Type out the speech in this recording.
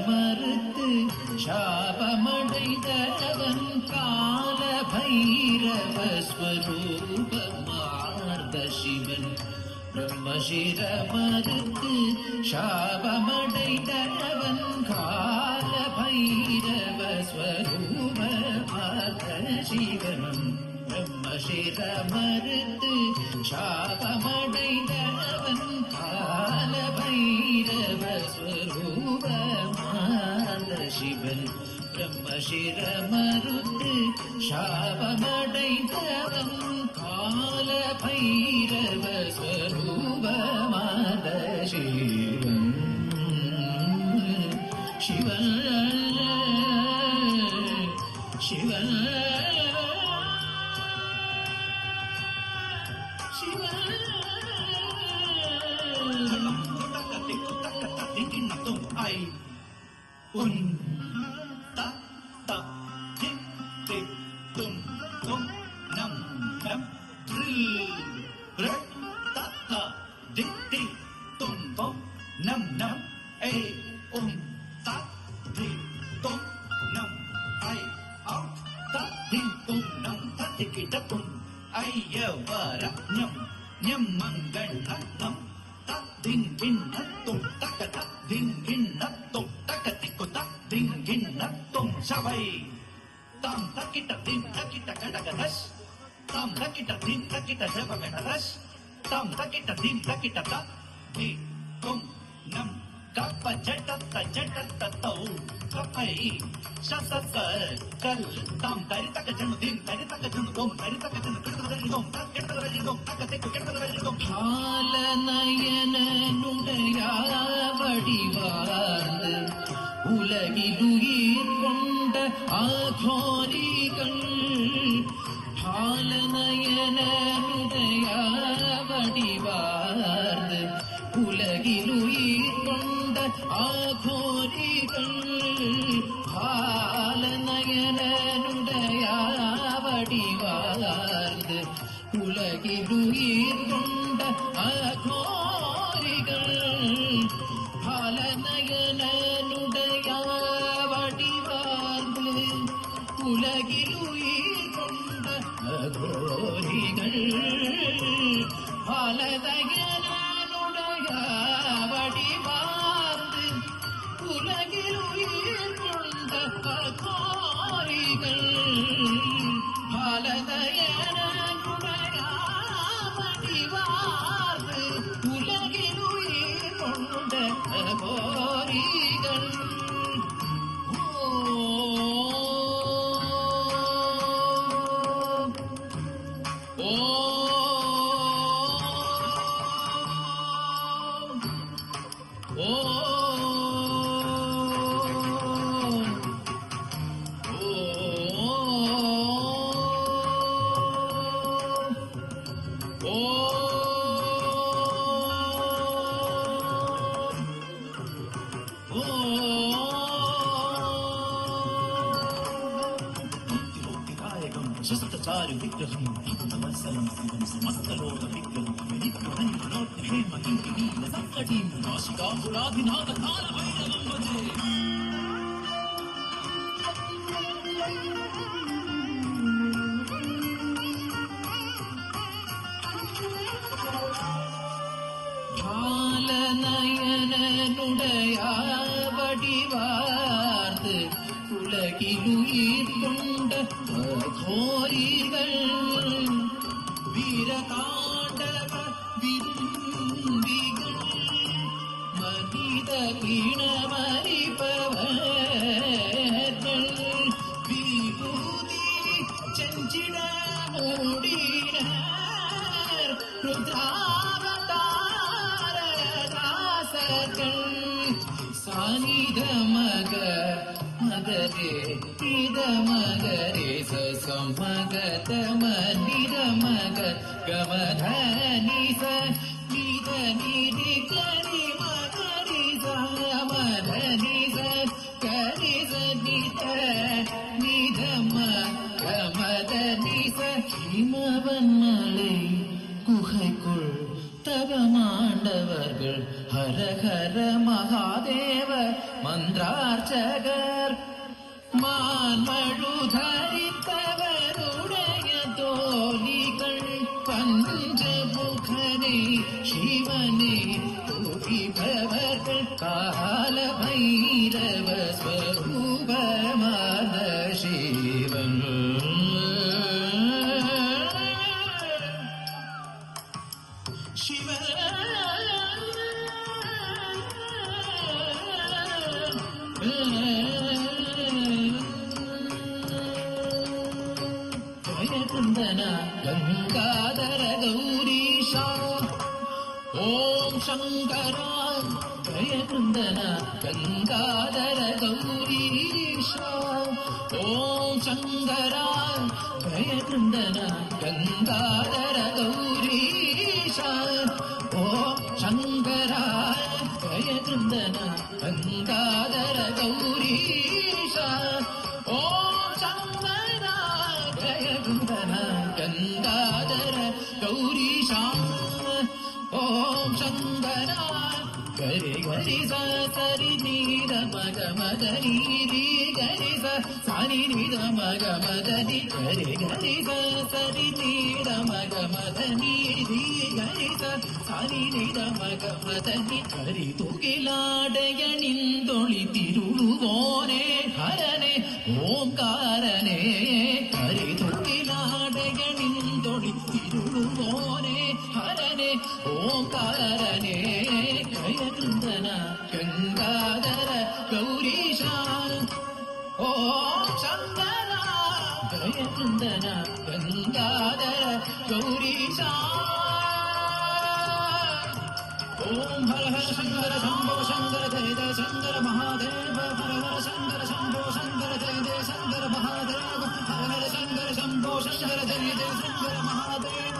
மறுத்து சாபமடைந்தவன் கால பைரவ ஸ்வரூபமார்ந்த சிவன் பிரம்மசிர மறுத்து சாபமடைந்தவன் கால பைரவ ஸ்வரூபமார்ந்த சிவன் பிரம்மசிர மறுத்து சாபமடைந்தவன் கால பைரவ ஸ்வரூபமார்ந்த சிவன் பிரம்மசிர மறுத்து சாபமடைந்தவன் கால பைரவ ஸ்வரூபமார்ந்த சிவன் சிவன் சிவன் வடிவார்ந்து உலகிலுயிர் கொண்ட ஆகோரிகள் பாலநயன வடிவார்ந்து ഉലകിലുയിർ കൊണ്ട ആഘോരികൾ ബാലനയനുടയാവടിവാർന്ന് ഉലകിലുയിർ കൊണ്ട ആഘോരികൾ ബാലനയനുടയാവടിവാർന്ന് ഉലകിലുയിർ കൊണ്ട അഘോരികൾ பாலதகனுடையாவடிவார்ந்து உலகிலுயிர் கொண்ட அகோரிகள் பாலதகனுடையாவடிவார்ந்து உலகிலுயிர் கொண்ட அகோரிகள் శస్త్రచారి విగ్రహం నమస్సరం శివం సమస్తలోక విగ్రహం వినిగ్రహం మనోజ్ఞేమ కింకిణీ సంకటి నాశికాసురాధినాథ కాల భైరవం భజే பாலநயனுடையாவடிவார்ந்து உலகிலுயிர் கொண்ட அகோரிகள் வீரதாண்டவ விரும்பிகள் மனித பிணமரிப்பவர்கள் விபூதி செஞ்சிட மூடினர் ருத்ராவதாரதாசர்கள் சானித மக மகரே நித மகரே சமகத மனித மக கமத நிச நித நிதி கரி மகரி சமத நிச கரி நித நித கமத நிச ஹிமவன் மலை குகைக்குள் தவமாண்டவர்கள் ஹர ஹர மகாதேவ மந்திரார்ச்சகர் மான்மழு தரித்தவருடைய தோழிகள் பஞ்சமுகனே சிவனே துதிப்பவர்கள் கால பைரவ ஸ்வரூபமான சிவன் ஜயகுந்தன கங்காதர கௌரீஷா ஓம் சங்கரா ஜயகுந்தன கங்காதர கௌரீஷா ஓம் சங்கரா ஜயகுந்தன கங்காதர கௌரீஷா ஓம் சங்கரா ஜயகுந்தன கங்காதர கௌரீஷா ஓம் சங்கரா ஜயகுந்தன கங்காதர கௌரீஷா ஓம் சங்கரா கரி கரி சரி நீத மக மத நீதி கரி சரி நீத மக மத நீ கரி கரி சரி நீத மக மத நீதி கரி சரி நீத மக மத நீ கரி തുകിലാടയണിന്തൊളി തിരുളുവോനെ ഹരനെ ഓംകാരനെ കരി തുകിലാടയണിന്തൊളി തിരുളുവോനെ ഹരനെ ഓംകാരനെ കയകൃന്ദന ഗംഗാധര ഗൗരീശ ഓം ശങ്കര കയകൃന്ദന ഗംഗാധര ഗൗരീശ ओम हर हर शंकर शंभो शंकर जय जय शंकर महादेव हर हर शंकर शंभो शंकर जय जय शंकर महादेव हर हर शंकर शंभो शंकर जय जय शंकर महादेव